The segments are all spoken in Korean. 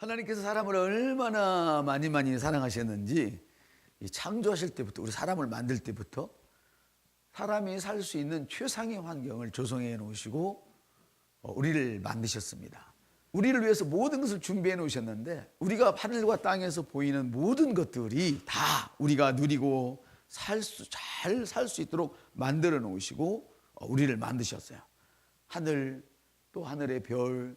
하나님께서 사람을 얼마나 많이 사랑하셨는지 창조하실 때부터, 우리 사람을 만들 때부터 사람이 살 수 있는 최상의 환경을 조성해 놓으시고 우리를 만드셨습니다. 우리를 위해서 모든 것을 준비해 놓으셨는데, 우리가 하늘과 땅에서 보이는 모든 것들이 다 우리가 누리고 잘 살 수 있도록 만들어 놓으시고 우리를 만드셨어요. 하늘, 또 하늘의 별,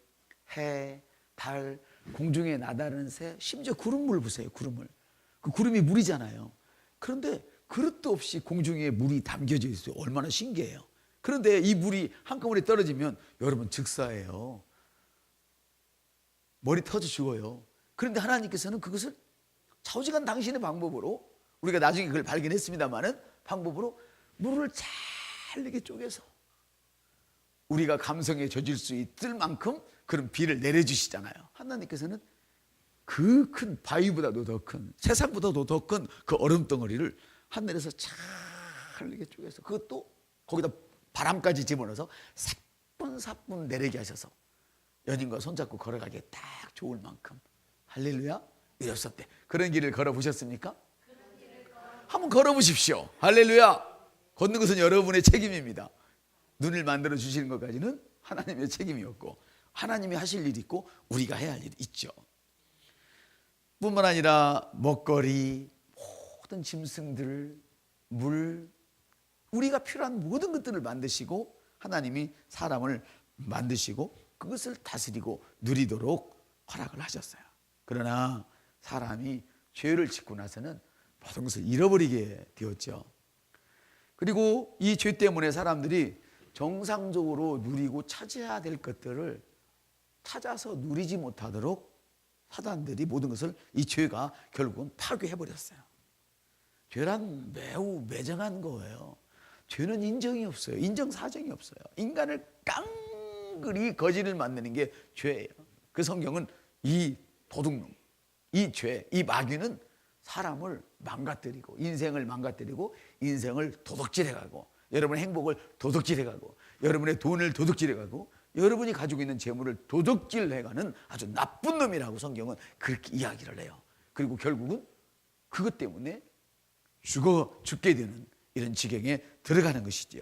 해, 달, 공중에 나다르는 새, 심지어 구름물 보세요. 구름을. 그 구름이 물이잖아요. 그런데 그릇도 없이 공중에 물이 담겨져 있어요. 얼마나 신기해요. 그런데 이 물이 한꺼번에 떨어지면 여러분 즉사예요. 머리 터져 죽어요. 그런데 하나님께서는 그것을 좌우지간 당신의 방법으로, 우리가 나중에 그걸 발견했습니다마는 방법으로 물을 잘게 쪼개서 우리가 감성에 젖을 수 있을 만큼 그런 비를 내려주시잖아요. 하나님께서는 그 큰 바위보다도 더 큰, 세상보다도 더 큰 그 얼음 덩어리를 하늘에서 잘게 쪼개서, 그것도 거기다 바람까지 집어넣어서 사뿐사뿐 내리게 하셔서 연인과 손잡고 걸어가기에 딱 좋을 만큼, 할렐루야, 이랬었대. 그런 길을 걸어보셨습니까? 한번 걸어보십시오. 할렐루야. 걷는 것은 여러분의 책임입니다. 눈을 만들어 주시는 것까지는 하나님의 책임이었고, 하나님이 하실 일이 있고 우리가 해야 할 일이 있죠. 뿐만 아니라 먹거리, 모든 짐승들, 물, 우리가 필요한 모든 것들을 만드시고 하나님이 사람을 만드시고 그것을 다스리고 누리도록 허락을 하셨어요. 그러나 사람이 죄를 짓고 나서는 모든 것을 잃어버리게 되었죠. 그리고 이 죄 때문에 사람들이 정상적으로 누리고 차지해야 될 것들을 찾아서 누리지 못하도록 사단들이 모든 것을, 이 죄가 결국은 파괴해버렸어요. 죄란 매우 매정한 거예요. 죄는 인정이 없어요. 인정사정이 없어요. 인간을 깡그리 거지를 만드는 게 죄예요. 그 성경은 이 도둑놈, 이 죄, 이 마귀는 사람을 망가뜨리고 인생을 망가뜨리고 인생을 도둑질해가고 여러분의 행복을 도둑질해가고 여러분의 돈을 도둑질해가고 여러분이 가지고 있는 재물을 도둑질해가는 아주 나쁜 놈이라고 성경은 그렇게 이야기를 해요. 그리고 결국은 그것 때문에 죽게 되는 이런 지경에 들어가는 것이지요.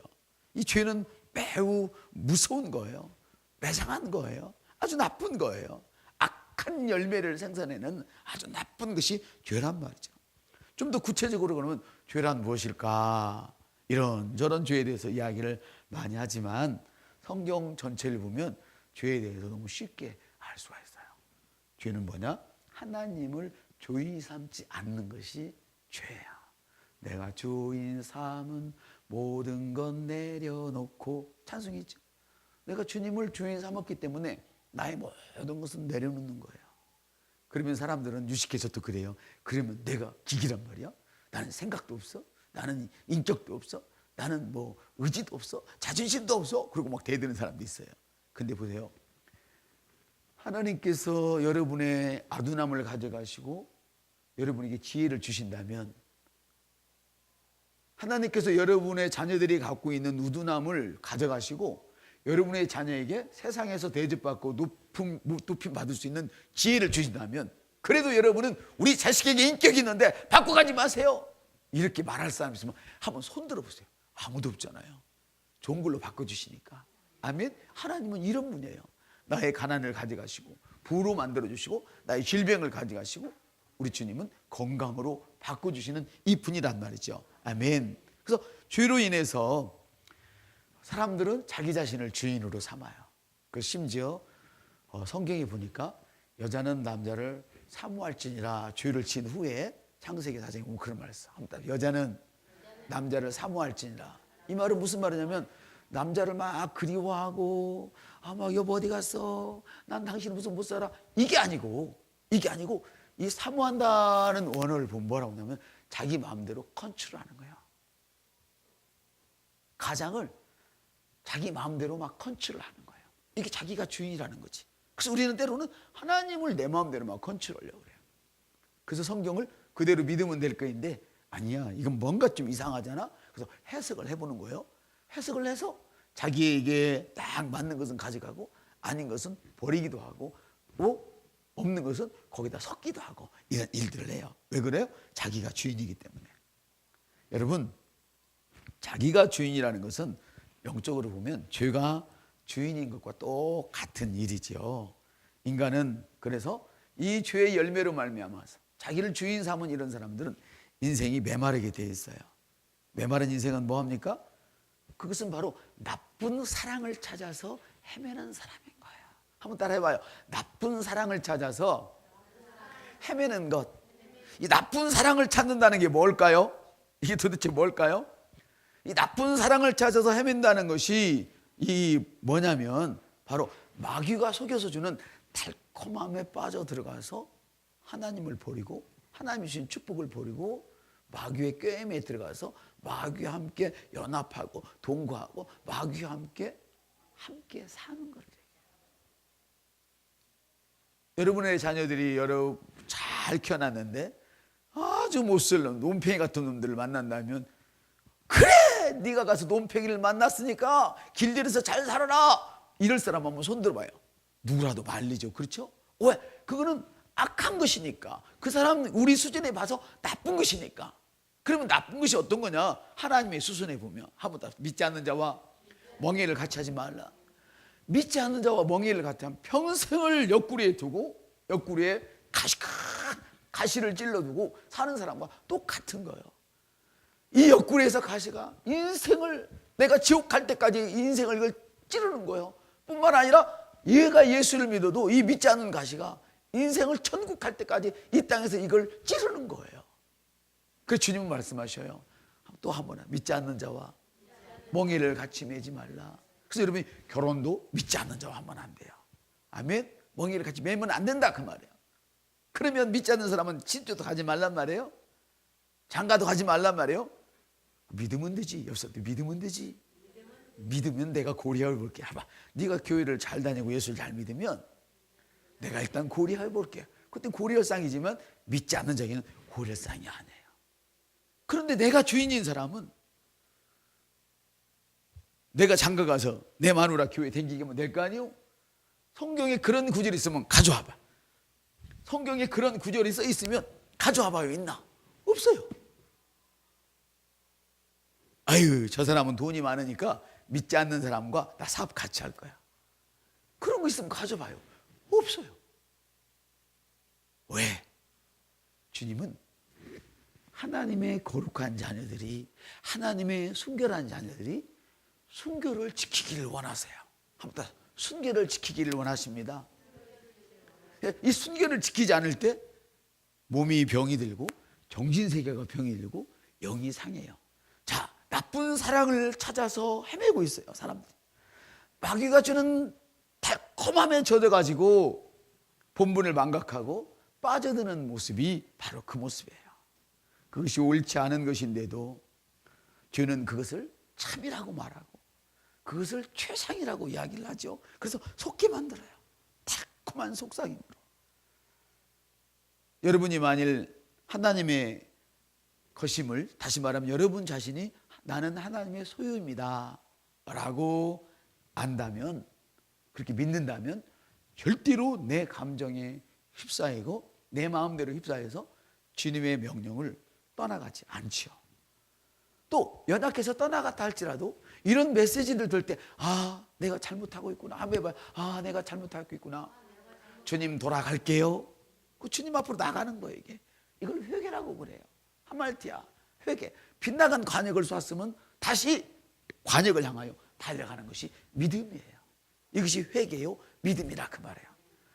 이 죄는 매우 무서운 거예요. 매장한 거예요. 아주 나쁜 거예요. 악한 열매를 생산해내는 아주 나쁜 것이 죄란 말이죠. 좀 더 구체적으로 그러면 죄란 무엇일까? 이런저런 죄에 대해서 이야기를 많이 하지만 성경 전체를 보면 죄에 대해서 너무 쉽게 알 수가 있어요. 죄는 뭐냐? 하나님을 조이 삼지 않는 것이 죄야. 내가 주인 삼은 모든 것 내려놓고, 찬송이 있죠. 내가 주님을 주인 삼았기 때문에 나의 모든 것은 내려놓는 거예요. 그러면 사람들은 유식해서 그래요. 그러면 내가 기기란 말이야. 나는 생각도 없어. 나는 인격도 없어. 나는 뭐 의지도 없어. 자존심도 없어. 그리고 막 대드는 사람도 있어요. 근데 보세요. 하나님께서 여러분의 아둔함을 가져가시고 여러분에게 지혜를 주신다면, 하나님께서 여러분의 자녀들이 갖고 있는 우둔함을 가져가시고 여러분의 자녀에게 세상에서 대접받고 높임 받을 수 있는 지혜를 주신다면, 그래도 여러분은 우리 자식에게 인격이 있는데 바꿔가지 마세요, 이렇게 말할 사람 있으면 한번 손 들어보세요. 아무도 없잖아요. 좋은 걸로 바꿔주시니까. 아멘. 하나님은 이런 분이에요. 나의 가난을 가져가시고 부로 만들어주시고 나의 질병을 가져가시고 우리 주님은 건강으로 바꿔주시는 이 분이란 말이죠. 아멘. 그래서 죄로 인해서 사람들은 자기 자신을 주인으로 삼아요. 그 심지어 성경에 보니까 여자는 남자를 사모할지니라 죄를 지은 후에 창세기 4장에 보면 그런 말을 했어. 여자는 남자를 사모할지니라. 이 말은 무슨 말이냐면 남자를 막 그리워하고 막 여보 어디 갔어? 난 당신 무슨 못 살아? 이게 아니고 이 사모한다는 원어를 보면 뭐라고 하냐면 자기 마음대로 컨트롤하는 거예요. 가장을 자기 마음대로 막 컨트롤하는 거예요. 이게 자기가 주인이라는 거지. 그래서 우리는 때로는 하나님을 내 마음대로 막 컨트롤하려고 그래요. 그래서 성경을 그대로 믿으면 될 거인데 아니야, 이건 뭔가 좀 이상하잖아. 그래서 해석을 해보는 거예요. 해석을 해서 자기에게 딱 맞는 것은 가져가고 아닌 것은 버리기도 하고 없는 것은 거기다 섞기도 하고 이런 일들을 해요. 왜 그래요? 자기가 주인이기 때문에. 여러분, 자기가 주인이라는 것은 영적으로 보면 죄가 주인인 것과 똑같은 일이지요. 인간은 그래서 이 죄의 열매로 말미암아서 자기를 주인 삼은 이런 사람들은 인생이 메마르게 되어 있어요. 메마른 인생은 뭐합니까? 그것은 바로 나쁜 사랑을 찾아서 헤매는 사람인 거예요. 한번 따라해봐요. 나쁜 사랑을 찾아서 헤매는 것. 이 나쁜 사랑을 찾는다는 게 뭘까요? 이게 도대체 뭘까요? 이 나쁜 사랑을 찾아서 헤맨다는 것이 이 뭐냐면 바로 마귀가 속여서 주는 달콤함에 빠져 들어가서 하나님을 버리고 하나님이 주신 축복을 버리고 마귀의 꾀임에 들어가서 마귀와 함께 연합하고 동거하고 마귀와 함께 사는 걸 얘기해요. 여러분의 자녀들이 여러 잘 키워놨는데 아주 못쓸 논팽이 같은 놈들을 만난다면 그래 네가 가서 논팽이를 만났으니까 길들여서 잘 살아라 이럴 사람 한번 손 들어봐요. 누구라도 말리죠. 그렇죠? 왜? 그거는 악한 것이니까. 그 사람 우리 수준에 봐서 나쁜 것이니까. 그러면 나쁜 것이 어떤 거냐? 하나님의 수준에 보면 한번 믿지 않는 자와 멍에를 같이 하지 말라. 믿지 않는 자와 멍에를 같이 하면 평생을 옆구리에 두고 옆구리에 가시를 찔러두고 사는 사람과 똑같은 거예요. 이 옆구리에서 가시가 인생을 내가 지옥 갈 때까지 인생을 이걸 찌르는 거예요. 뿐만 아니라 얘가 예수를 믿어도 이 믿지 않는 가시가 인생을 천국 갈 때까지 이 땅에서 이걸 찌르는 거예요. 그래서 주님은 말씀하셔요. 또 한 번 믿지 않는 자와 멍에를 같이 매지 말라. 그래서 여러분이 결혼도 믿지 않는 자와 하면 안 돼요. 아멘. 멍에를 같이 매면 안 된다 그 말이에요. 그러면 믿지 않는 사람은 친교도 가지 말란 말이에요. 장가도 가지 말란 말이에요. 믿으면 되지. 옆사람도 믿으면 되지. 믿으면 내가 고려해 볼게. 봐봐. 네가 교회를 잘 다니고 예수를 잘 믿으면 내가 일단 고려해 볼게. 그때 고려상이지만 믿지 않는 자에게는 고려상이 아니에요. 그런데 내가 주인인 사람은 내가 장가 가서 내 마누라 교회 댕기기면 될 거 아니요? 성경에 그런 구절이 있으면 가져와봐. 성경에 그런 구절이 써 있으면 가져와봐요. 있나? 없어요. 아유, 저 사람은 돈이 많으니까 믿지 않는 사람과 나 사업 같이 할 거야. 그런 거 있으면 가져봐요. 없어요. 왜? 주님은 하나님의 거룩한 자녀들이, 하나님의 순결한 자녀들이 순결을 지키기를 원하세요. 한번 순결을 지키기를 원하십니다. 이 순결을 지키지 않을 때 몸이 병이 들고 정신세계가 병이 들고 영이 상해요. 자, 나쁜 사랑을 찾아서 헤매고 있어요, 사람들이. 마귀가 주는 달콤함에 젖어가지고 본분을 망각하고 빠져드는 모습이 바로 그 모습이에요. 그것이 옳지 않은 것인데도 죄는 그것을 참이라고 말하고 그것을 최상이라고 이야기를 하죠. 그래서 속게 만들어요. 달콤한 속삭임으로. 여러분이 만일 하나님의 것임을, 다시 말하면 여러분 자신이 나는 하나님의 소유입니다 라고 안다면, 그렇게 믿는다면 절대로 내 감정에 휩싸이고 내 마음대로 휩싸여서 주님의 명령을 떠나가지 않지요. 또 연약해서 떠나갔다 할지라도 이런 메시지를 들을 때 내가 잘못하고 있구나. 한번 해봐요. 내가 잘못하고 있구나. 주님 돌아갈게요. 그 주님 앞으로 나가는 거예요. 이걸 회개라고 그래요. 하말티아 회개. 빗나간 관역을 쐈으면 다시 관역을 향하여 달려가는 것이 믿음이에요. 이것이 회개요 믿음이라 그 말이에요.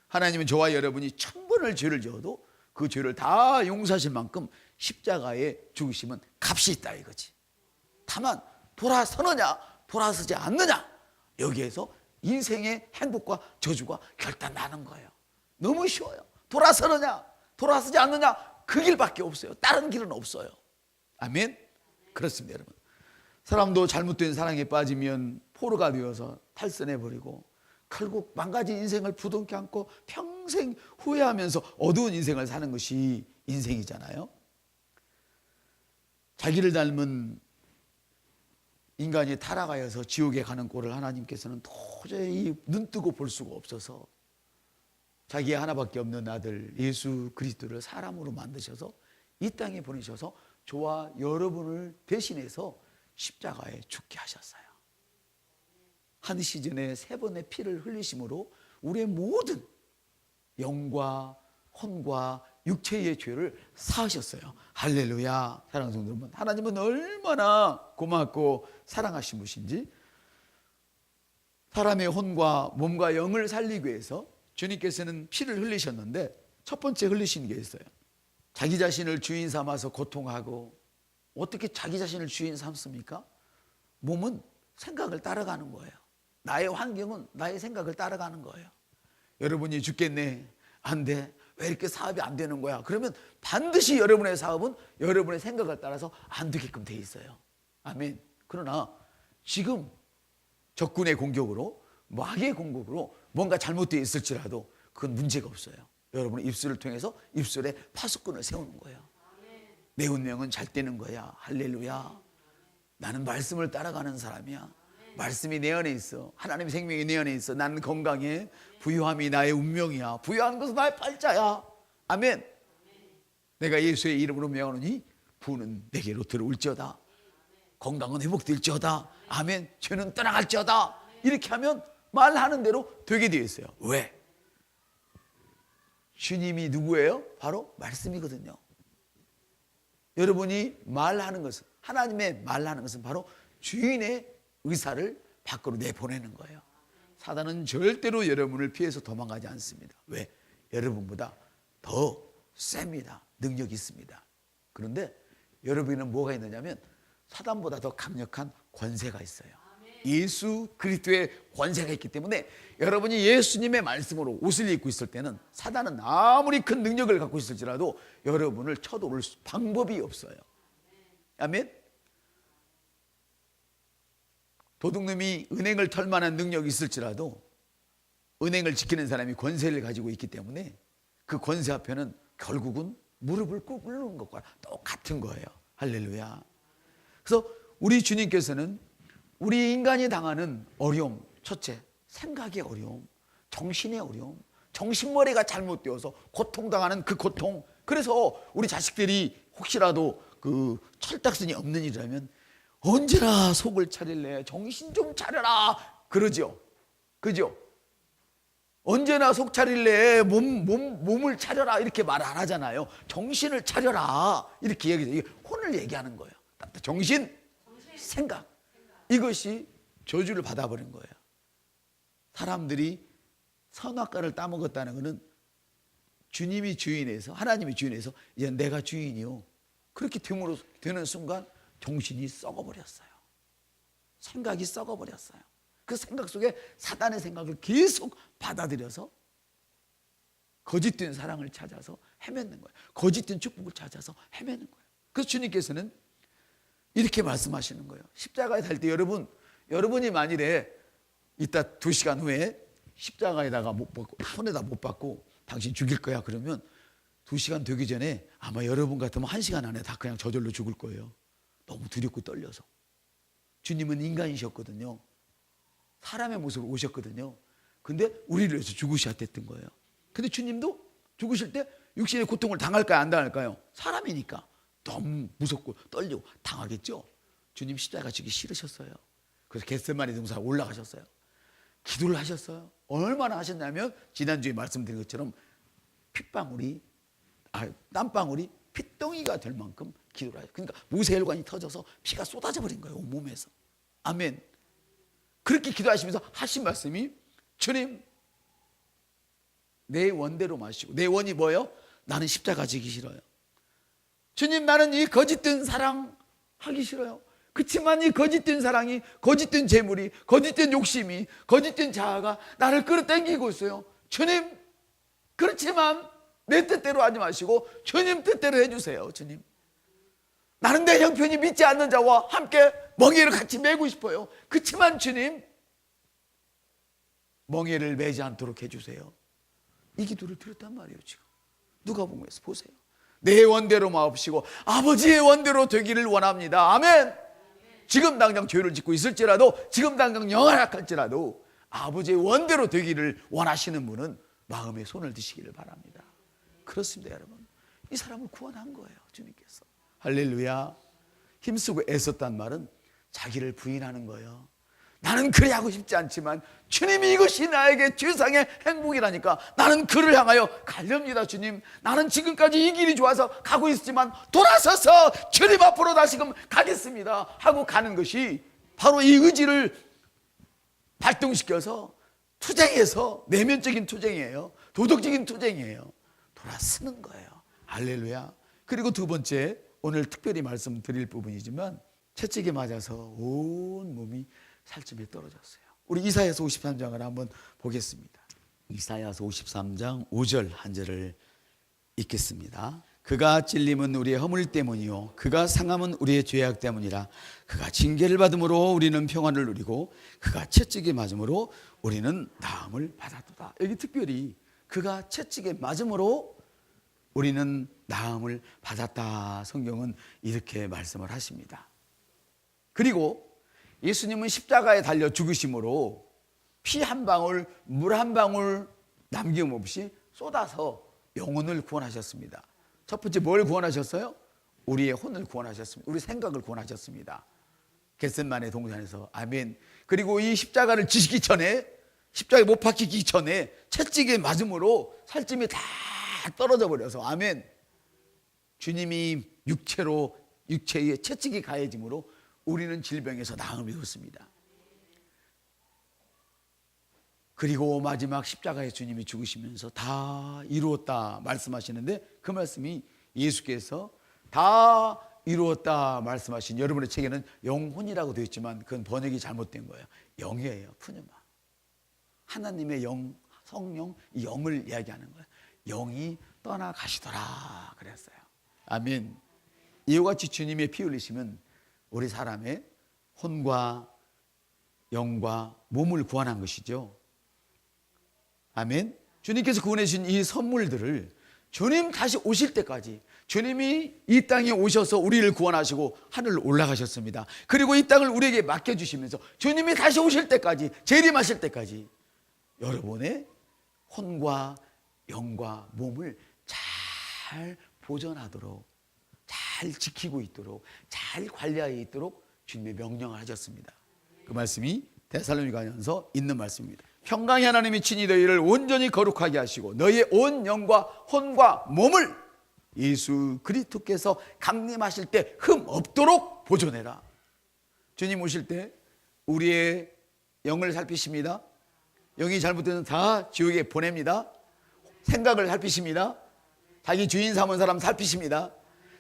하나님은 저와 여러분이 1000번을 죄를 지어도 그 죄를 다 용서하실 만큼 십자가에 죽으시면 값이 있다 이거지. 다만 돌아서느냐 돌아서지 않느냐, 여기에서 인생의 행복과 저주가 결단나는 거예요. 너무 쉬워요. 돌아서느냐 돌아서지 않느냐, 그 길밖에 없어요. 다른 길은 없어요. 아멘. 그렇습니다. 여러분, 사람도 잘못된 사랑에 빠지면 포로가 되어서 탈선해버리고 결국 망가진 인생을 부둥켜 안고 평생 후회하면서 어두운 인생을 사는 것이 인생이잖아요. 자기를 닮은 인간이 타락하여서 지옥에 가는 꼴을 하나님께서는 도저히 눈뜨고 볼 수가 없어서 자기 하나밖에 없는 아들 예수 그리스도를 사람으로 만드셔서 이 땅에 보내셔서 저와 여러분을 대신해서 십자가에 죽게 하셨어요. 한 시즌에 3번의 피를 흘리심으로 우리의 모든 영과 혼과 육체의 죄를 사하셨어요. 할렐루야. 사랑하는 성도 여러분, 하나님은 얼마나 고맙고 사랑하신 분인지, 사람의 혼과 몸과 영을 살리기 위해서 주님께서는 피를 흘리셨는데 첫 번째 흘리신 게 있어요. 자기 자신을 주인 삼아서 고통하고, 어떻게 자기 자신을 주인 삼습니까? 몸은 생각을 따라가는 거예요. 나의 환경은 나의 생각을 따라가는 거예요. 여러분이 죽겠네, 안 돼, 왜 이렇게 사업이 안 되는 거야? 그러면 반드시 여러분의 사업은 여러분의 생각을 따라서 안 되게끔 돼 있어요. 아멘. 그러나 지금 적군의 공격으로, 마귀의 공격으로 뭔가 잘못되어 있을지라도 그건 문제가 없어요. 여러분의 입술을 통해서 입술에 파수꾼을 세우는 거예요. 내 운명은 잘 되는 거야. 할렐루야. 나는 말씀을 따라가는 사람이야. 말씀이 내 안에 있어. 하나님의 생명이 내 안에 있어. 나는 건강해. 부유함이 나의 운명이야. 부유한 것은 나의 팔자야. 아멘. 내가 예수의 이름으로 명하노니 부는 내게로 들어올지어다. 건강은 회복될지어다. 아멘. 죄는 떠나갈지어다. 이렇게 하면 말하는 대로 되게 되어 있어요. 왜? 주님이 누구예요? 바로 말씀이거든요. 여러분이 말하는 것은, 하나님의 말하는 것은 바로 주인의 의사를 밖으로 내보내는 거예요. 사단은 절대로 여러분을 피해서 도망가지 않습니다. 왜? 여러분보다 더 셉니다. 능력이 있습니다. 그런데 여러분에는 뭐가 있느냐면 사단보다 더 강력한 권세가 있어요. 예수 그리스도의 권세가 있기 때문에 여러분이 예수님의 말씀으로 옷을 입고 있을 때는 사단은 아무리 큰 능력을 갖고 있을지라도 여러분을 쳐도를 방법이 없어요. 아멘. 도둑놈이 은행을 털 만한 능력이 있을지라도 은행을 지키는 사람이 권세를 가지고 있기 때문에 그 권세 앞에는 결국은 무릎을 꿇는 것과 똑같은 거예요. 할렐루야. 그래서 우리 주님께서는 우리 인간이 당하는 어려움, 첫째, 생각의 어려움, 정신의 어려움, 정신머리가 잘못되어서 고통당하는 그 고통, 그래서 우리 자식들이 혹시라도 그 철딱선이 없는 일이라면 언제나 속을 차릴래, 정신 좀 차려라 그러죠. 그죠? 언제나 속 차릴래, 몸을 차려라 이렇게 말 안 하잖아요. 정신을 차려라 이렇게 얘기해요. 이게 혼을 얘기하는 거예요. 정신, 생각, 이것이 저주를 받아버린 거예요. 사람들이 선악과를 따먹었다는 것은 주님이 주인에서, 하나님이 주인에서 이제 내가 주인이요, 그렇게 되는 순간 정신이 썩어버렸어요. 생각이 썩어버렸어요. 그 생각 속에 사단의 생각을 계속 받아들여서 거짓된 사랑을 찾아서 헤매는 거예요. 거짓된 축복을 찾아서 헤매는 거예요. 그래서 주님께서는 이렇게 말씀하시는 거예요. 십자가에 달 때 여러분이 만일에 이따 2시간 후에 십자가에다가 못 받고, 손에다 못 받고 당신 죽일 거야 그러면 2시간 되기 전에 아마 여러분 같으면 1시간 안에 다 그냥 저절로 죽을 거예요. 너무 두렵고 떨려서. 주님은 인간이셨거든요. 사람의 모습으로 오셨거든요. 근데 우리를 위해서 죽으셔야 됐던 거예요. 근데 주님도 죽으실 때 육신의 고통을 당할까요, 안 당할까요? 사람이니까 너무 무섭고 떨리고 당하겠죠. 주님 십자가 지기 싫으셨어요. 그래서 겟세마네 동산 올라가셨어요. 기도를 하셨어요. 얼마나 하셨냐면 지난주에 말씀드린 것처럼 땀방울이 핏덩이가 될 만큼 기도를 하셨어요. 그러니까 모세혈관이 터져서 피가 쏟아져 버린 거예요, 온몸에서. 아멘. 그렇게 기도하시면서 하신 말씀이, 주님 내 원대로 마시고, 내 원이 뭐예요? 나는 십자가 지기 싫어요. 주님 나는 이 거짓된 사랑 하기 싫어요. 그렇지만 이 거짓된 사랑이, 거짓된 재물이, 거짓된 욕심이, 거짓된 자아가 나를 끌어당기고 있어요. 주님, 그렇지만 내 뜻대로 하지 마시고 주님 뜻대로 해주세요. 주님, 나는 내 형편이 믿지 않는 자와 함께 멍에를 같이 메고 싶어요. 그렇지만 주님, 멍에를 매지 않도록 해주세요. 이 기도를 드렸단 말이에요. 지금 누가복음에서 보세요. 내 원대로 마옵시고 아버지의 원대로 되기를 원합니다. 아멘. 지금 당장 죄를 짓고 있을지라도, 지금 당장 영활약할지라도 아버지의 원대로 되기를 원하시는 분은 마음에 손을 드시기를 바랍니다. 그렇습니다, 여러분. 이 사람을 구원한 거예요, 주님께서. 할렐루야. 힘쓰고 애썼단 말은 자기를 부인하는 거예요. 나는 그래 하고 싶지 않지만 주님이 이것이 나에게 최상의 행복이라니까 나는 그를 향하여 가렵니다. 주님, 나는 지금까지 이 길이 좋아서 가고 있지만 돌아서서 주님 앞으로 다시금 가겠습니다 하고 가는 것이 바로 이 의지를 발동시켜서 투쟁해서, 내면적인 투쟁이에요. 도덕적인 투쟁이에요. 돌아서는 거예요. 할렐루야. 그리고 두 번째, 오늘 특별히 말씀드릴 부분이지만 채찍에 맞아서 온 몸이 살집에 떨어졌어요. 우리 이사야서 53장을 한번 보겠습니다. 이사야서 53장 5절 한 절을 읽겠습니다. 그가 찔림은 우리의 허물 때문이요 그가 상함은 우리의 죄악 때문이라. 그가 징계를 받음으로 우리는 평안을 누리고 그가 채찍에 맞음으로 우리는 나음을 받았도다. 여기 특별히 그가 채찍에 맞음으로 우리는 나음을 받았다. 성경은 이렇게 말씀을 하십니다. 그리고 예수님은 십자가에 달려 죽으심으로 피 한 방울, 물 한 방울 남김없이 쏟아서 영혼을 구원하셨습니다. 첫 번째 뭘 구원하셨어요? 우리의 혼을 구원하셨습니다. 우리 생각을 구원하셨습니다. 겟셋마네 동산에서. 아멘. 그리고 이 십자가를 지시기 전에, 십자가에 못 박히기 전에 채찍에 맞음으로 살찜이 다 떨어져 버려서, 아멘. 주님이 육체에 채찍이 가해짐으로 우리는 질병에서 나음이 얻습니다. 그리고 마지막 십자가에 주님이 죽으시면서 다 이루었다 말씀하시는데, 그 말씀이 예수께서 다 이루었다 말씀하신, 여러분의 책에는 영혼이라고 되어 있지만 그건 번역이 잘못된 거예요. 영이에요. 푸뉴마. 하나님의 영, 성령, 이 영을 이야기하는 거예요. 영이 떠나가시더라 그랬어요. 아멘. 이와 같이 주님의 피 흘리심은 우리 사람의 혼과 영과 몸을 구원한 것이죠. 아멘. 주님께서 구원해 주신 이 선물들을 주님 다시 오실 때까지, 주님이 이 땅에 오셔서 우리를 구원하시고 하늘로 올라가셨습니다. 그리고 이 땅을 우리에게 맡겨주시면서 주님이 다시 오실 때까지, 재림하실 때까지 여러분의 혼과 영과 몸을 잘 보존하도록, 잘 지키고 있도록, 잘 관리하여 있도록 주님의 명령을 하셨습니다. 그 말씀이 데살로니가전서 있는 말씀입니다. 평강의 하나님이 친히 너희를 온전히 거룩하게 하시고 너희의 온 영과 혼과 몸을 예수 그리스도께서 강림하실 때 흠 없도록 보존해라. 주님 오실 때 우리의 영을 살피십니다. 영이 잘못되면 다 지옥에 보냅니다. 생각을 살피십니다. 자기 주인 삼은 사람 살피십니다.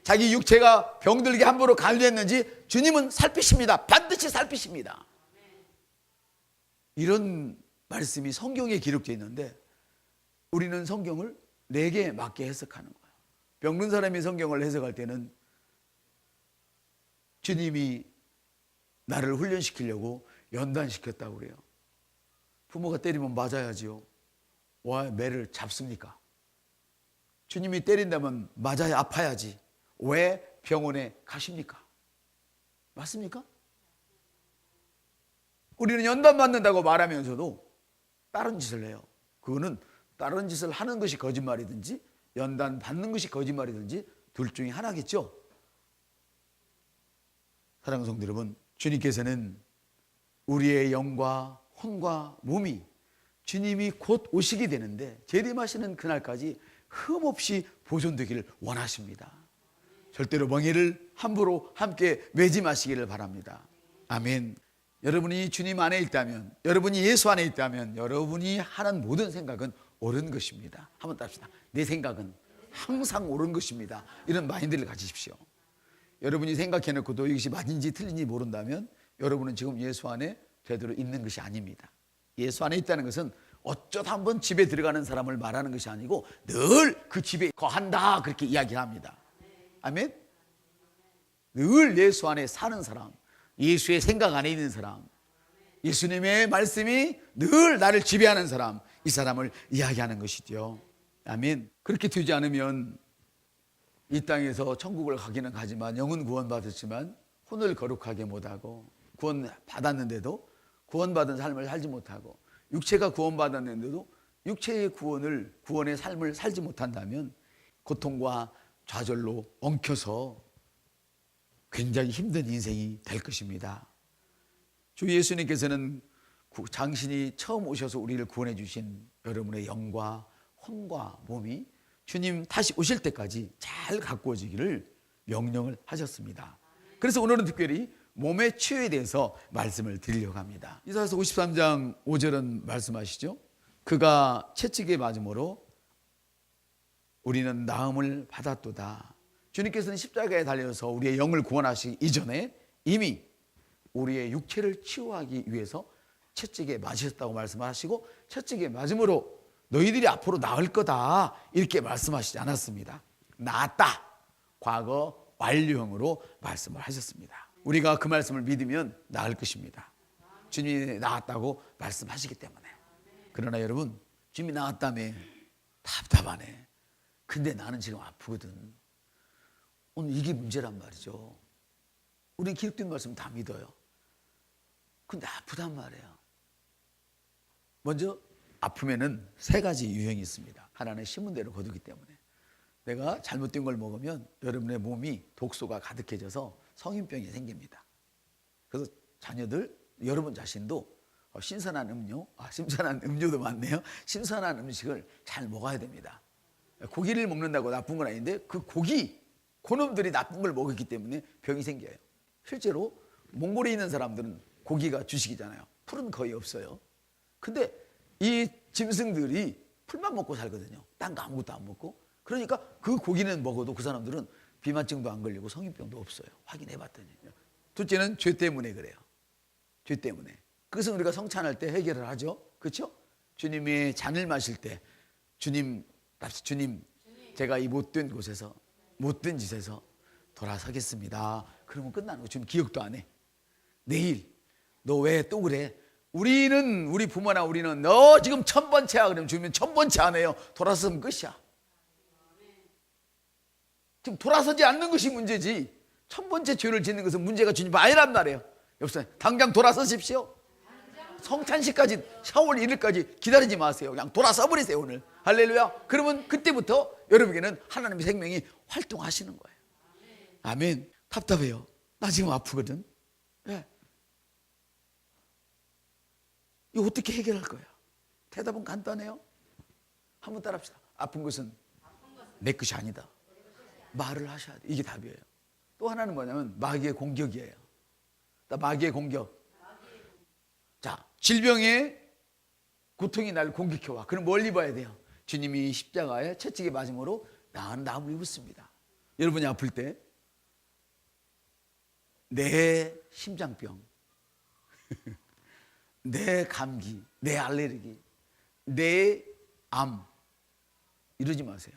자기 육체가 병들게 함부로 관리했는지 주님은 살피십니다. 반드시 살피십니다. 이런 말씀이 성경에 기록되어 있는데 우리는 성경을 내게 맞게 해석하는 거예요. 병든 사람이 성경을 해석할 때는 주님이 나를 훈련시키려고 연단시켰다고 그래요. 부모가 때리면 맞아야지요. 왜 매를 잡습니까? 주님이 때린다면 맞아야 아파야지. 왜 병원에 가십니까? 맞습니까? 우리는 연단 맞는다고 말하면서도 다른 짓을 해요. 그거는 다른 짓을 하는 것이 거짓말이든지 연단 받는 것이 거짓말이든지 둘 중에 하나겠죠. 사랑하는 성도 여러분, 주님께서는 우리의 영과 혼과 몸이 주님이 곧 오시게 되는데 재림하시는 그날까지 흠없이 보존되기를 원하십니다. 절대로 멍에를 함부로 함께 매지 마시기를 바랍니다. 아멘. 여러분이 주님 안에 있다면, 여러분이 예수 안에 있다면 여러분이 하는 모든 생각은 옳은 것입니다. 한번 답시다. 내 생각은 항상 옳은 것입니다. 이런 마인드를 가지십시오. 여러분이 생각해놓고도 이것이 맞은지 틀린지 모른다면 여러분은 지금 예수 안에 제대로 있는 것이 아닙니다. 예수 안에 있다는 것은 어쩌다 한번 집에 들어가는 사람을 말하는 것이 아니고 늘 그 집에 거한다 그렇게 이야기합니다. 아멘. 늘 예수 안에 사는 사람, 예수의 생각 안에 있는 사람, 예수님의 말씀이 늘 나를 지배하는 사람, 이 사람을 이야기하는 것이죠. 아멘. 그렇게 되지 않으면 이 땅에서 천국을 가기는 가지만 영은 구원받았지만 혼을 거룩하게 못하고, 구원받았는데도 구원받은 삶을 살지 못하고, 육체가 구원받았는데도 육체의 구원의 삶을 살지 못한다면 고통과 좌절로 엉켜서 굉장히 힘든 인생이 될 것입니다. 주 예수님께서는 당신이 처음 오셔서 우리를 구원해 주신 여러분의 영과 혼과 몸이 주님 다시 오실 때까지 잘 가꾸어지기를 명령을 하셨습니다. 그래서 오늘은 특별히 몸의 치유에 대해서 말씀을 드리려고 합니다. 이사야서 53장 5절은 말씀하시죠. 그가 채찍에 맞음으로 우리는 나음을 받았도다. 주님께서는 십자가에 달려서 우리의 영을 구원하시기 이전에 이미 우리의 육체를 치유하기 위해서 채찍에 맞으셨다고 말씀하시고, 채찍에 맞음으로 너희들이 앞으로 나을 거다 이렇게 말씀하시지 않았습니다. 나았다, 과거 완료형으로 말씀을 하셨습니다. 우리가 그 말씀을 믿으면 나을 것입니다. 주님이 나았다고 말씀하시기 때문에. 그러나 여러분, 주님이 나았다며 답답하네. 근데 나는 지금 아프거든. 오늘 이게 문제란 말이죠. 우리 기록된 말씀 다 믿어요. 근데 아프단 말이에요. 먼저 아프면은 세 가지 유형이 있습니다. 하나는 심은 대로 거두기 때문에. 내가 잘못된 걸 먹으면 여러분의 몸이 독소가 가득해져서 성인병이 생깁니다. 그래서 자녀들, 여러분 자신도 신선한 음료, 신선한 음료도 많네요. 신선한 음식을 잘 먹어야 됩니다. 고기를 먹는다고 나쁜 건 아닌데 그 고기, 그놈들이 나쁜 걸 먹었기 때문에 병이 생겨요. 실제로 몽골에 있는 사람들은 고기가 주식이잖아요. 풀은 거의 없어요. 근데 이 짐승들이 풀만 먹고 살거든요. 딴 거 아무것도 안 먹고. 그러니까 그 고기는 먹어도 그 사람들은 비만증도 안 걸리고 성인병도 없어요. 확인해 봤더니. 둘째는 죄 때문에 그래요. 죄 때문에. 그것은 우리가 성찬할 때 해결을 하죠. 그렇죠? 주님이 잔을 마실 때 주님, 제가 이 못된 곳에서, 못된 짓에서 돌아서겠습니다. 그러면 끝나는 거. 주님 기억도 안 해. 내일 너 왜 또 그래? 우리 부모나 우리는 너 지금 1000번째야 그러면 주면 1000번째 안 해요. 돌아서면 끝이야. 지금 돌아서지 않는 것이 문제지 1000번째 죄를 짓는 것은 문제가 주님 아니란 말이에요. 여보세요, 당장 돌아서십시오. 성찬식까지, 샤월 1일까지 기다리지 마세요. 그냥 돌아서 버리세요 오늘. 할렐루야. 그러면 그때부터 여러분에게는 하나님의 생명이 활동하시는 거예요. 아멘. 답답해요. 나 지금 아프거든. 네. 이거 어떻게 해결할 거야? 대답은 간단해요. 한번 따라합시다. 아픈 것은 내 것이 아니다. 말을 하셔야 돼. 이게 답이에요. 또 하나는 뭐냐면 마귀의 공격이에요. 마귀의 공격. 자, 질병의 고통이 날 공격해와. 그럼 뭘 입어야 돼요? 주님이 십자가에 채찍에 맞음으로 나은 나음을 입었습니다. 여러분이 아플 때 내 심장병, 내 감기, 내 알레르기, 내 암, 이러지 마세요.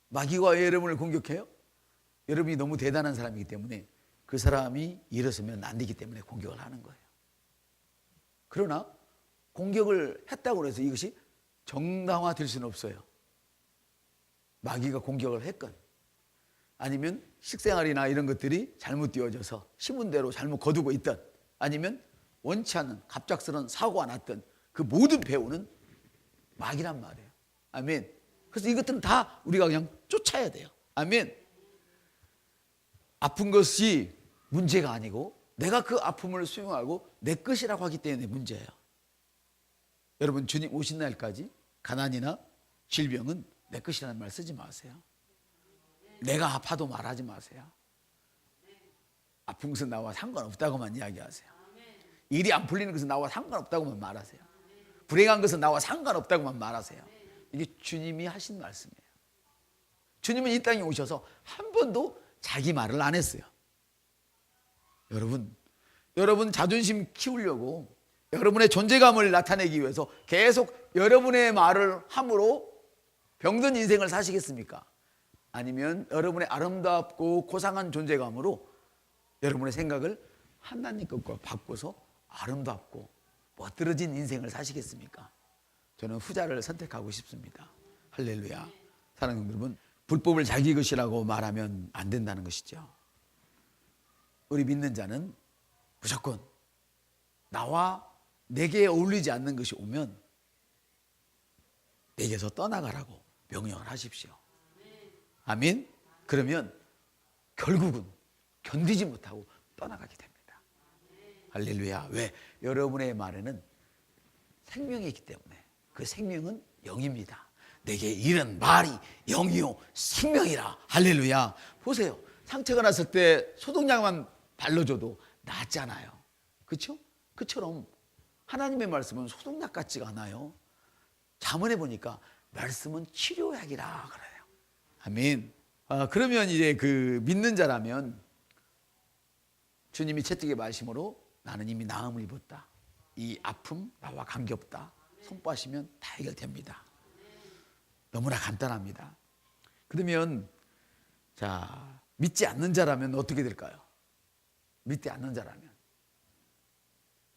마귀가 왜 여러분을 공격해요? 여러분이 너무 대단한 사람이기 때문에 그 사람이 일어서면 안 되기 때문에 공격을 하는 거예요. 그러나 공격을 했다고 해서 이것이 정당화될 수는 없어요. 마귀가 공격을 했건 아니면 식생활이나 이런 것들이 잘못 되어져서 심은 대로 잘못 거두고 있던, 아니면 원치 않는 갑작스러운 사고가 났던, 그 모든 배후는 마귀란 말이에요. 아멘. 그래서 이것들은 다 우리가 그냥 쫓아야 돼요. 아멘. 아픈 것이 문제가 아니고 내가 그 아픔을 수용하고 내 것이라고 하기 때문에 문제예요. 여러분, 주님 오신 날까지 가난이나 질병은 내 것이라는 말 쓰지 마세요. 내가 아파도 말하지 마세요. 아픈 것은 나와 상관없다고만 이야기하세요. 일이 안 풀리는 것은 나와 상관없다고만 말하세요. 불행한 것은 나와 상관없다고만 말하세요. 이게 주님이 하신 말씀이에요. 주님은 이 땅에 오셔서 한 번도 자기 말을 안 했어요. 여러분 자존심 키우려고, 여러분의 존재감을 나타내기 위해서 계속 여러분의 말을 함으로 병든 인생을 사시겠습니까? 아니면 여러분의 아름답고 고상한 존재감으로 여러분의 생각을 하나님 것과 바꿔서 아름답고 멋들어진 인생을 사시겠습니까? 저는 후자를 선택하고 싶습니다. 할렐루야. 사랑하는 여러분, 불법을 자기 것이라고 말하면 안 된다는 것이죠. 우리 믿는 자는 무조건 나와 내게 어울리지 않는 것이 오면 내게서 떠나가라고 명령을 하십시오. 아멘. 그러면 결국은 견디지 못하고 떠나가게 됩니다. 할렐루야. 왜? 여러분의 말에는 생명이 있기 때문에. 그 생명은 영입니다. 내게 이런 말이 영이요 생명이라. 할렐루야. 보세요. 상처가 났을 때 소독약만 발라줘도 낫잖아요. 그렇죠? 그처럼 하나님의 말씀은 소독약 같지가 않아요. 잠언에 보니까 말씀은 치료약이라 그래요. 아멘. 그러면 이제 그 믿는 자라면 주님이 채찍에 맞으심으로 나는 이미 나음을 입었다. 이 아픔 나와 관계없다. 선포하시면 다 해결됩니다. 너무나 간단합니다. 그러면 자, 믿지 않는 자라면 어떻게 될까요? 믿지 않는 자라면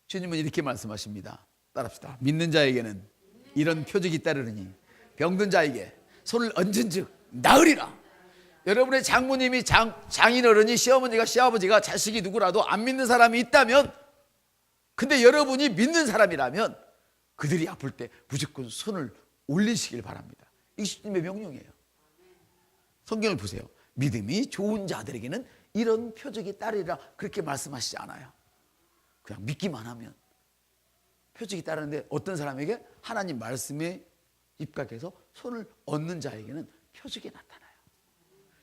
주님은 이렇게 말씀하십니다. 따라합시다. 믿는 자에게는 이런 표적이 따르느니 병든 자에게 손을 얹은 즉 나으리라. 여러분의 장모님이 장인어른이 시어머니가 시아버지가 자식이 누구라도 안 믿는 사람이 있다면, 근데 여러분이 믿는 사람이라면 그들이 아플 때 무조건 손을 올리시길 바랍니다. 이게 주님의 명령이에요. 성경을 보세요. 믿음이 좋은 자들에게는 이런 표적이 따르리라 그렇게 말씀하시지 않아요. 그냥 믿기만 하면 표적이 따르는데, 어떤 사람에게 하나님 말씀에 입각해서 손을 얹는 자에게는 표적이 나타나요.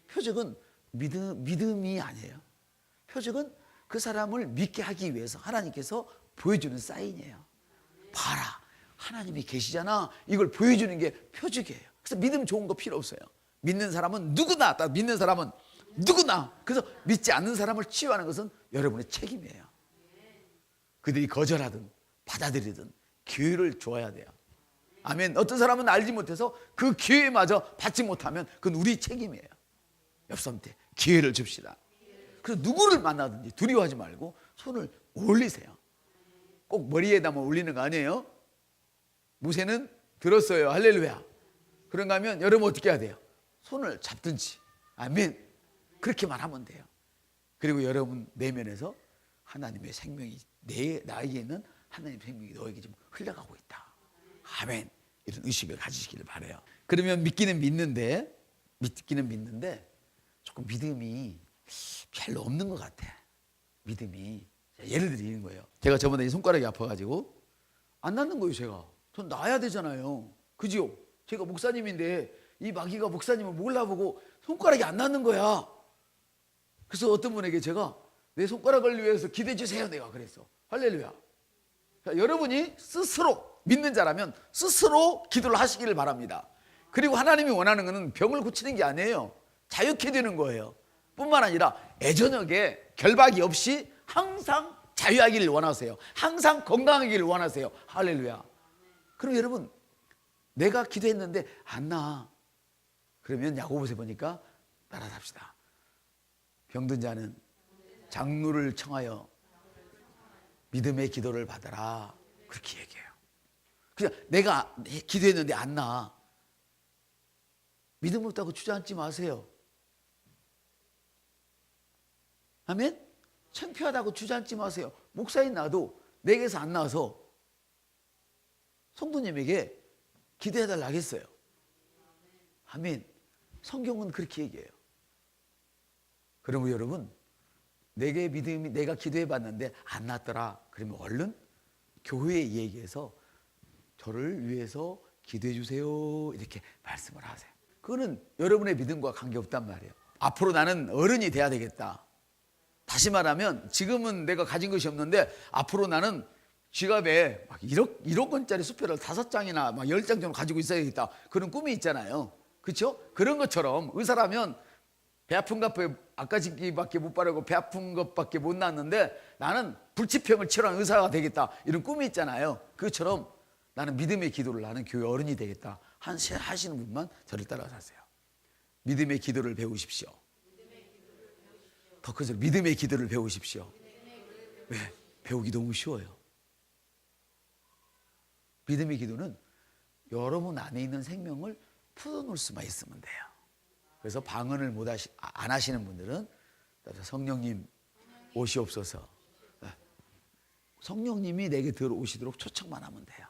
표적은 믿음이 아니에요. 표적은 그 사람을 믿게 하기 위해서 하나님께서 보여주는 사인이에요. 봐라, 하나님이 계시잖아. 이걸 보여주는 게 표적이에요. 그래서 믿음 좋은 거 필요 없어요. 믿는 사람은 누구나, 믿는 사람은 누구나. 그래서 믿지 않는 사람을 치유하는 것은 여러분의 책임이에요. 그들이 거절하든 받아들이든 기회를 줘야 돼요. 아멘. 어떤 사람은 알지 못해서 그 기회마저 받지 못하면 그건 우리 책임이에요. 옆 사람한테 기회를 줍시다. 그래서 누구를 만나든지 두려워하지 말고 손을 올리세요. 꼭 머리에다만 올리는 거 아니에요. 무쇠는 들었어요. 할렐루야. 그런가 하면 여러분 어떻게 해야 돼요? 손을 잡든지. 아멘. 그렇게만 하면 돼요. 그리고 여러분 내면에서 하나님의 생명이 나에게 있는 하나님의 생명이 너에게 지금 흘러가고 있다. 아멘. 이런 의식을 가지시기를 바라요. 그러면 믿기는 믿는데 조금 믿음이 별로 없는 것 같아. 믿음이. 예를 드리는 거예요. 제가 저번에 이 손가락이 아파가지고 안 낫는 거예요. 전 나아야 되잖아요. 그지요? 제가 목사님인데 이 마귀가 목사님을 몰라보고 손가락이 안 낫는 거야. 그래서 어떤 분에게 제가 내 손가락을 위해서 기도해 주세요 내가 그랬어. 할렐루야. 자, 여러분이 스스로 믿는 자라면 스스로 기도를 하시기를 바랍니다. 그리고 하나님이 원하는 것은 병을 고치는 게 아니에요. 자유케 되는 거예요. 뿐만 아니라 애저녁에 결박이 없이 항상 자유하기를 원하세요. 항상 건강하기를 원하세요. 할렐루야. 그럼 여러분, 내가 기도했는데 안 나아. 그러면 야고보서 보니까 따라합시다. 병든 자는 장로를 청하여 믿음의 기도를 받아라. 그렇게 얘기해요. 그냥 내가 기도했는데 안 나아. 믿음 없다고 주저앉지 마세요. 아멘? 창피하다고 주저앉지 마세요. 목사인 나도 내게서 안 나와서 성도님에게 기도해달라 하겠어요. 아멘. 성경은 그렇게 얘기해요. 그러면 여러분, 내가 기도해봤는데 안 낫더라. 그러면 얼른 교회에 얘기해서 저를 위해서 기도해 주세요. 이렇게 말씀을 하세요. 그거는 여러분의 믿음과 관계없단 말이에요. 앞으로 나는 어른이 돼야 되겠다. 다시 말하면 지금은 내가 가진 것이 없는데 앞으로 나는 지갑에 막 1억 원짜리 수표를 5장이나 막 10장 정도 가지고 있어야겠다. 그런 꿈이 있잖아요. 그렇죠? 그런 것처럼 의사라면 배 아픈 것밖에 아까짓기밖에 못 바르고 배 아픈 것밖에 못 낫는데 나는 불치병을 치료하는 의사가 되겠다. 이런 꿈이 있잖아요. 그것처럼 나는 믿음의 기도를 하는 교회 어른이 되겠다. 하시는 분만 저를 따라가세요. 믿음의 기도를 배우십시오. 더 커서 믿음의 기도를 배우십시오. 왜? 배우기 너무 쉬워요. 믿음의 기도는 여러분 안에 있는 생명을 풀어놓을 수만 있으면 돼요. 그래서 방언을 안 하시는 분들은 성령님 오시옵소서. 성령님이 내게 들어오시도록 초청만 하면 돼요.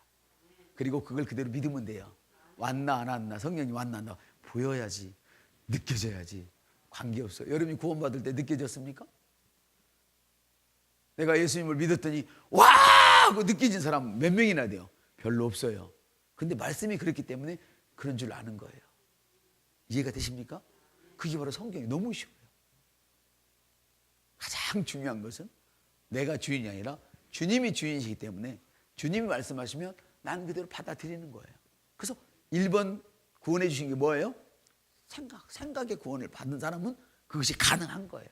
그리고 그걸 그대로 믿으면 돼요. 왔나 안 왔나, 성령이 왔나 안 왔나 보여야지, 느껴져야지. 관계없어요. 여러분이 구원받을 때 느껴졌습니까? 내가 예수님을 믿었더니 와 하고 느껴진 사람 몇 명이나 돼요? 별로 없어요. 근데 말씀이 그렇기 때문에 그런 줄 아는 거예요. 이해가 되십니까? 그게 바로 성경이 너무 쉬워요. 가장 중요한 것은 내가 주인이 아니라 주님이 주인이시기 때문에 주님이 말씀하시면 난 그대로 받아들이는 거예요. 그래서 1번 구원해 주신 게 뭐예요? 생각의 구원을 받은 사람은 그것이 가능한 거예요.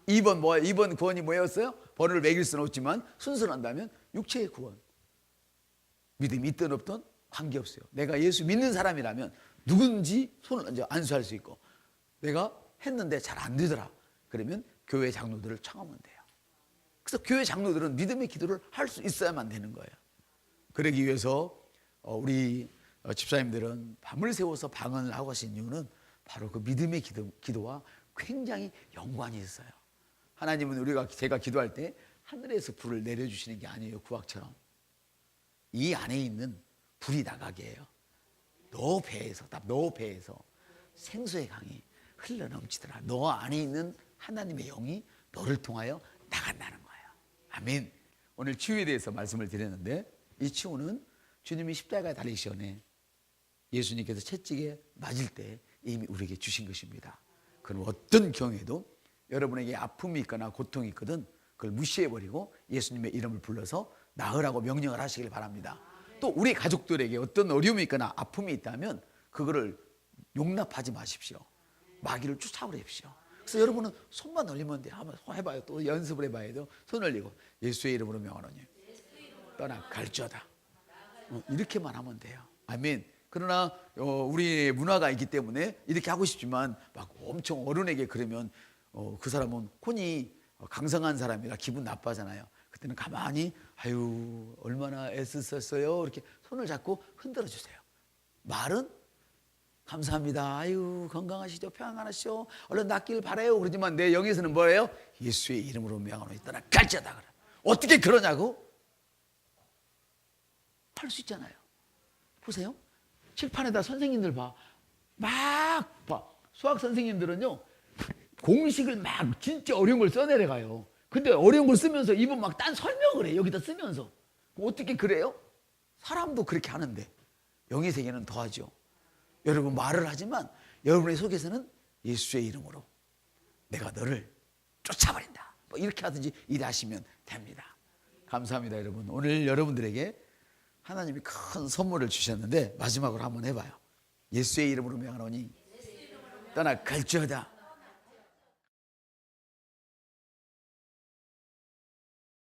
2번 뭐예요? 2번 구원이 뭐였어요? 번호를 매길 수는 없지만 순서를 한다면 육체의 구원. 믿음이 있든 없든 관계없어요. 내가 예수 믿는 사람이라면 누군지 손을 얹어 안수할 수 있고, 내가 했는데 잘 안 되더라 그러면 교회 장로들을 청하면 돼요. 그래서 교회 장로들은 믿음의 기도를 할 수 있어야만 되는 거예요. 그러기 위해서 우리 집사님들은 밤을 새워서 방언을 하고 하신 이유는 바로 그 믿음의 기도와 굉장히 연관이 있어요. 하나님은 제가 기도할 때 하늘에서 불을 내려주시는 게 아니에요. 구약처럼. 이 안에 있는 불이 나가게 해요. 너 배에서 생수의 강이 흘러넘치더라. 너 안에 있는 하나님의 영이 너를 통하여 나간다는 거예요. 아멘. 오늘 치유에 대해서 말씀을 드렸는데, 이 치유는 주님이 십자가에 달리시기 전에 예수님께서 채찍에 맞을 때 이미 우리에게 주신 것입니다. 그럼 어떤 경우에도 여러분에게 아픔이 있거나 고통이 있거든 그걸 무시해버리고 예수님의 이름을 불러서 나으라고 명령을 하시길 바랍니다. 또 우리 가족들에게 어떤 어려움이 있거나 아픔이 있다면 그거를 용납하지 마십시오. 마귀를 쫓아버리십시오. 그래서 여러분은 손만 올리면 돼요. 한번 해봐요. 또 연습을 해봐야 돼요. 손 올리고 예수의 이름으로 명하노니 떠나 갈지어다. 이렇게만 하면 돼요. 아멘. 그러나 우리 문화가 있기 때문에 이렇게 하고 싶지만 막 엄청 어른에게 그러면 그 사람은 혼이 강성한 사람이라 기분 나빠잖아요. 그때는 가만히 아유 얼마나 애쓰셨어요 이렇게 손을 잡고 흔들어 주세요. 말은 감사합니다. 아유 건강하시죠, 평안하시죠, 얼른 낫길 바라요. 그러지만 내 영에서는 뭐예요? 예수의 이름으로 명하노니 떠나 갈지어다. 그래. 어떻게 그러냐고? 할 수 있잖아요. 보세요. 칠판에다 선생님들 막 봐. 수학 선생님들은요 공식을 막 진짜 어려운 걸 써내려가요. 근데 어려운 걸 쓰면서 이분 막 딴 설명을 해. 여기다 쓰면서. 어떻게 그래요? 사람도 그렇게 하는데 영의 세계는 더하죠. 여러분 말을 하지만 여러분의 속에서는 예수의 이름으로 내가 너를 쫓아버린다. 뭐 이렇게 하든지 일하시면 됩니다. 감사합니다. 여러분. 오늘 여러분들에게 하나님이 큰 선물을 주셨는데 마지막으로 한번 해봐요. 예수의 이름으로 명하노니 떠나 갈지어다.